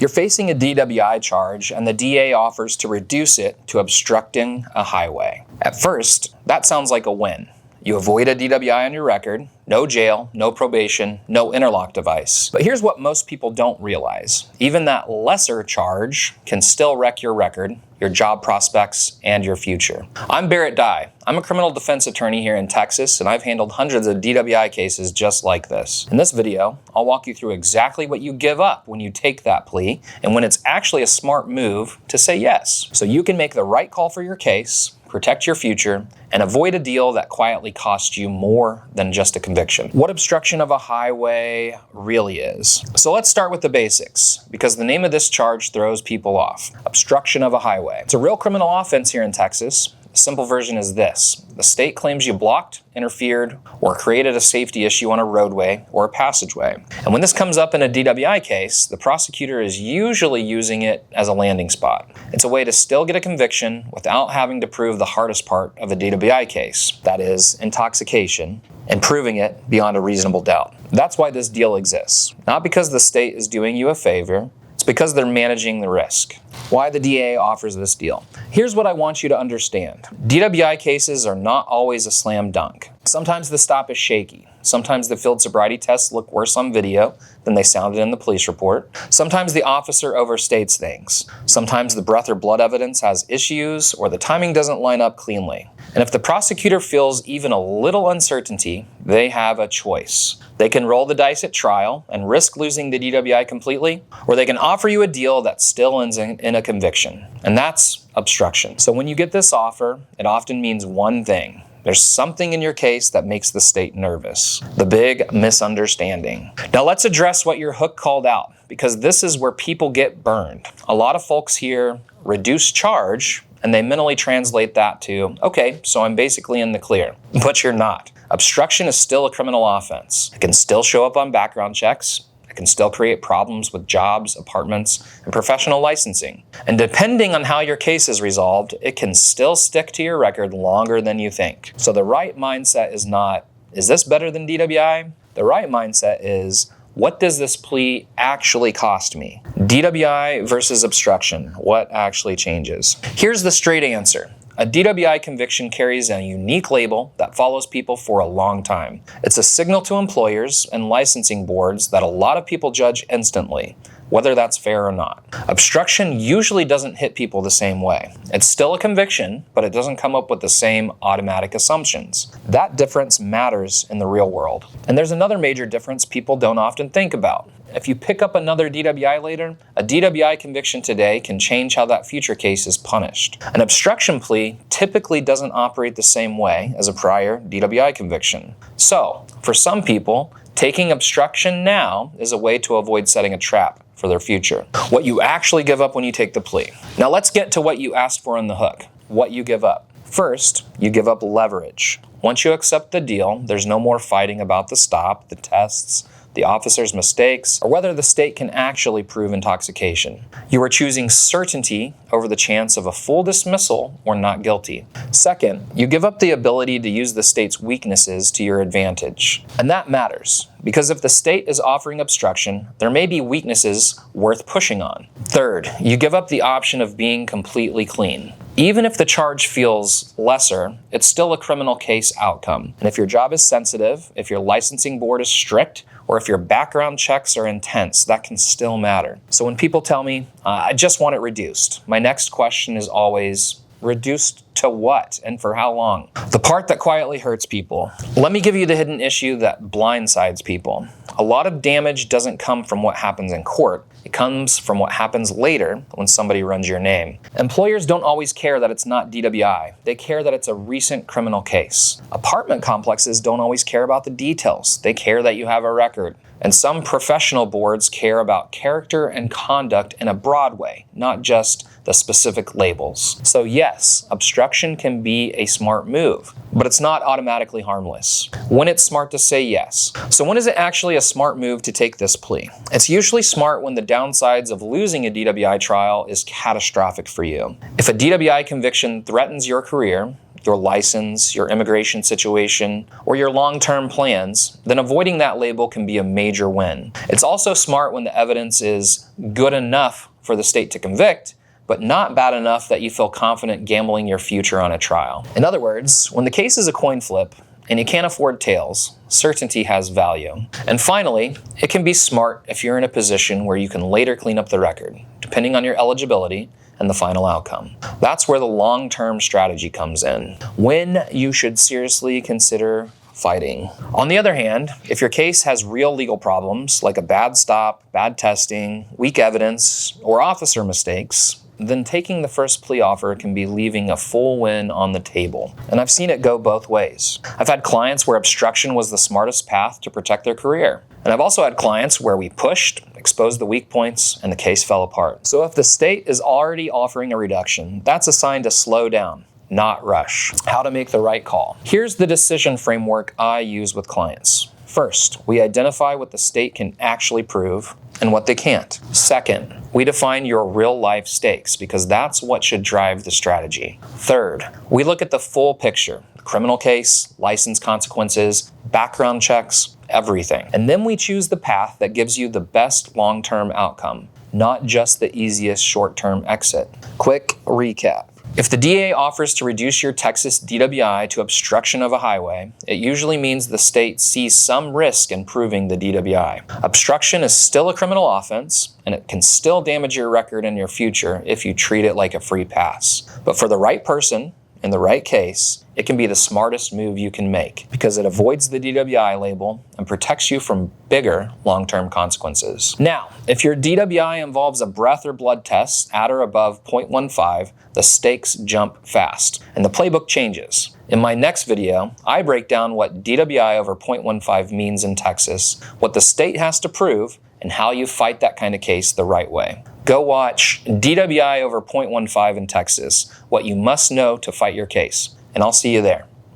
You're facing a DWI charge and the DA offers to reduce it to obstructing a highway. At first, that sounds like a win. You avoid a DWI on your record, no jail, no probation, no interlock device. But here's what most people don't realize. Even that lesser charge can still wreck your record, your job prospects, and your future. I'm Barret Dye. I'm a criminal defense attorney here in Texas, and I've handled hundreds of DWI cases just like this. In this video, I'll walk you through exactly what you give up when you take that plea, and when it's actually a smart move to say yes, so you can make the right call for your case, protect your future, and avoid a deal that quietly costs you more than just a conviction. What obstruction of a highway really is. So let's start with the basics, because the name of this charge throws people off. Obstruction of a highway. It's a real criminal offense here in Texas. The simple version is this. The state claims you blocked, interfered, or created a safety issue on a roadway or a passageway. And when this comes up in a DWI case, the prosecutor is usually using it as a landing spot. It's a way to still get a conviction without having to prove the hardest part of a DWI case, that is, intoxication, and proving it beyond a reasonable doubt. That's why this deal exists. Not because the state is doing you a favor, it's because they're managing the risk. Why the DA offers this deal. Here's what I want you to understand. DWI cases are not always a slam dunk. Sometimes the stop is shaky. Sometimes the field sobriety tests look worse on video than they sounded in the police report. Sometimes the officer overstates things. Sometimes the breath or blood evidence has issues or the timing doesn't line up cleanly. And if the prosecutor feels even a little uncertainty, they have a choice. They can roll the dice at trial and risk losing the DWI completely, or they can offer you a deal that still ends in a conviction. And that's obstruction. So when you get this offer, it often means one thing. There's something in your case that makes the state nervous. The big misunderstanding. Now let's address what your hook called out, because this is where people get burned. A lot of folks hear reduced charge, and they mentally translate that to, okay, so I'm basically in the clear. But you're not. Obstruction is still a criminal offense. It can still show up on background checks. It can still create problems with jobs, apartments, and professional licensing. And depending on how your case is resolved, it can still stick to your record longer than you think. So the right mindset is not, is this better than DWI? The right mindset is, what does this plea actually cost me? DWI versus obstruction, what actually changes? Here's the straight answer. A DWI conviction carries a unique label that follows people for a long time. It's a signal to employers and licensing boards that a lot of people judge instantly, whether that's fair or not. Obstruction usually doesn't hit people the same way. It's still a conviction, but it doesn't come up with the same automatic assumptions. That difference matters in the real world. And there's another major difference people don't often think about. If you pick up another DWI later, a DWI conviction today can change how that future case is punished. An obstruction plea typically doesn't operate the same way as a prior DWI conviction. So, for some people, taking obstruction now is a way to avoid setting a trap for their future. What you actually give up when you take the plea. Now let's get to what you asked for in the hook, what you give up. First, you give up leverage. Once you accept the deal, there's no more fighting about the stop, the tests, the officer's mistakes, or whether the state can actually prove intoxication. You are choosing certainty over the chance of a full dismissal or not guilty. Second, you give up the ability to use the state's weaknesses to your advantage. And that matters, because if the state is offering obstruction, there may be weaknesses worth pushing on. Third, you give up the option of being completely clean. Even if the charge feels lesser, it's still a criminal case outcome. And if your job is sensitive, if your licensing board is strict, or if your background checks are intense, that can still matter. So when people tell me, I just want it reduced, my next question is always, reduced to what and for how long? The part that quietly hurts people. Let me give you the hidden issue that blindsides people. A lot of damage doesn't come from what happens in court. It comes from what happens later when somebody runs your name. Employers don't always care that it's not DWI. They care that it's a recent criminal case. Apartment complexes don't always care about the details. They care that you have a record. And some professional boards care about character and conduct in a broad way, not just the specific labels. So yes, obstruction can be a smart move, but it's not automatically harmless. When it's smart to say yes. So when is it actually a smart move to take this plea? It's usually smart when the downsides of losing a DWI trial is catastrophic for you. If a DWI conviction threatens your career, your license, your immigration situation, or your long-term plans, then avoiding that label can be a major win. It's also smart when the evidence is good enough for the state to convict, but not bad enough that you feel confident gambling your future on a trial. In other words, when the case is a coin flip and you can't afford tails, certainty has value. And finally, it can be smart if you're in a position where you can later clean up the record, depending on your eligibility and the final outcome. That's where the long-term strategy comes in, when you should seriously consider fighting. On the other hand, if your case has real legal problems, like a bad stop, bad testing, weak evidence, or officer mistakes, then taking the first plea offer can be leaving a full win on the table. And I've seen it go both ways. I've had clients where obstruction was the smartest path to protect their career. And I've also had clients where we pushed, exposed the weak points, and the case fell apart. So if the state is already offering a reduction, that's a sign to slow down, not rush. How to make the right call. Here's the decision framework I use with clients. First, we identify what the state can actually prove and what they can't. Second, we define your real-life stakes because that's what should drive the strategy. Third, we look at the full picture, criminal case, license consequences, background checks, everything. And then we choose the path that gives you the best long-term outcome, not just the easiest short-term exit. Quick recap. If the DA offers to reduce your Texas DWI to obstruction of a highway, it usually means the state sees some risk in proving the DWI. Obstruction is still a criminal offense, and it can still damage your record in your future if you treat it like a free pass. But for the right person, in the right case, it can be the smartest move you can make because it avoids the DWI label and protects you from bigger long-term consequences. Now, if your DWI involves a breath or blood test at or above 0.15, the stakes jump fast and the playbook changes. In my next video, I break down what DWI over 0.15 means in Texas, what the state has to prove, and how you fight that kind of case the right way. Go watch DWI over 0.15 in Texas, what you must know to fight your case, and I'll see you there.